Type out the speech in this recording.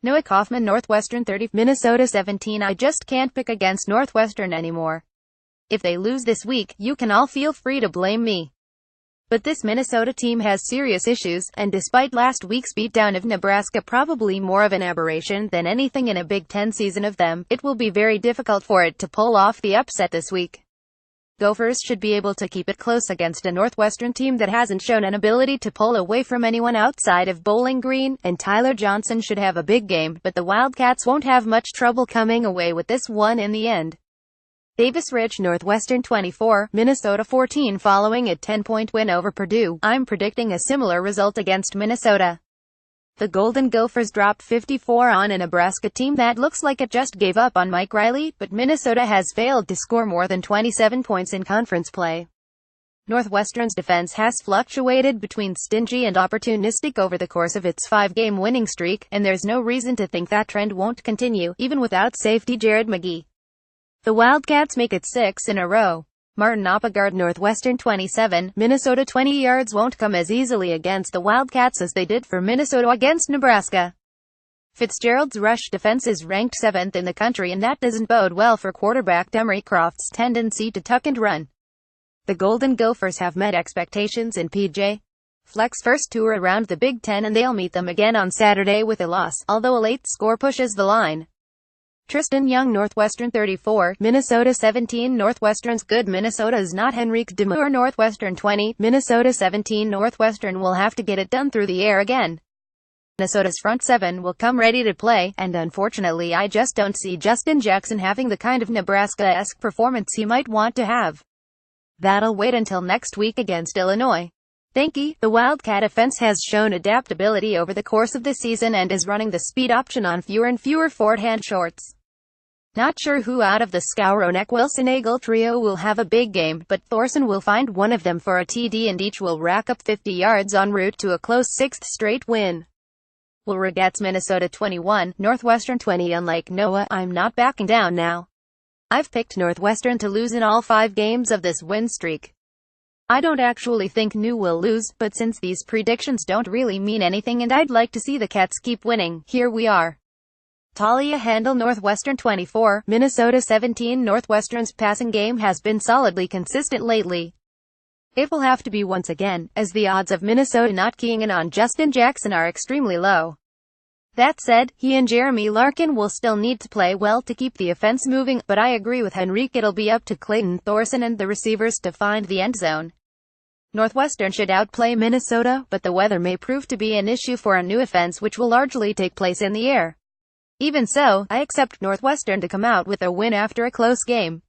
Noah Coffman Northwestern 30, Minnesota 17. I just can't pick against Northwestern anymore. If they lose this week, you can all feel free to blame me. But this Minnesota team has serious issues, and despite last week's beatdown of Nebraska, probably more of an aberration than anything in a Big Ten season of them, it will be very difficult for it to pull off the upset this week. Gophers should be able to keep it close against a Northwestern team that hasn't shown an ability to pull away from anyone outside of Bowling Green, and Tyler Johnson should have a big game, but the Wildcats won't have much trouble coming away with this one in the end. Davis Ridge Northwestern 24, Minnesota 14. Following a 10-point win over Purdue, I'm predicting a similar result against Minnesota. The Golden Gophers dropped 54 on a Nebraska team that looks like it just gave up on Mike Riley, but Minnesota has failed to score more than 27 points in conference play. Northwestern's defense has fluctuated between stingy and opportunistic over the course of its 5-game winning streak, and there's no reason to think that trend won't continue, even without safety Jared McGee. The Wildcats make it 6 in a row. Martin Oppegard Northwestern 27, Minnesota 20 yards won't come as easily against the Wildcats as they did for Minnesota against Nebraska. Fitzgerald's rush defense is ranked 7th in the country, and that doesn't bode well for quarterback Demery Croft's tendency to tuck and run. The Golden Gophers have met expectations in P.J. Fleck's first tour around the Big Ten, and they'll meet them again on Saturday with a loss, although a late score pushes the line. Tristan Young Northwestern 34, Minnesota 17. Northwestern's good. Minnesota's not. Henrique Demure Northwestern 20, Minnesota 17. Northwestern will have to get it done through the air again. Minnesota's front seven will come ready to play, and unfortunately I just don't see Justin Jackson having the kind of Nebraska-esque performance he might want to have. That'll wait until next week against Illinois. Thank you. The Wildcat offense has shown adaptability over the course of the season and is running the speed option on fewer and fewer forehand shorts. Not sure who out of the Skowronek-Wilson-Eagle trio will have a big game, but Thorson will find one of them for a TD and each will rack up 50 yards en route to a close 6th straight win. Wilregat's Minnesota 21, Northwestern 20. Unlike Noah, I'm not backing down now. I've picked Northwestern to lose in all 5 games of this win streak. I don't actually think New will lose, but since these predictions don't really mean anything and I'd like to see the Cats keep winning, here we are. Talia Handel Northwestern 24, Minnesota 17. Northwestern's passing game has been solidly consistent lately. It will have to be once again, as the odds of Minnesota not keying in on Justin Jackson are extremely low. That said, he and Jeremy Larkin will still need to play well to keep the offense moving, but I agree with Henrique, it'll be up to Clayton Thorson and the receivers to find the end zone. Northwestern should outplay Minnesota, but the weather may prove to be an issue for a new offense which will largely take place in the air. Even so, I accept Northwestern to come out with a win after a close game.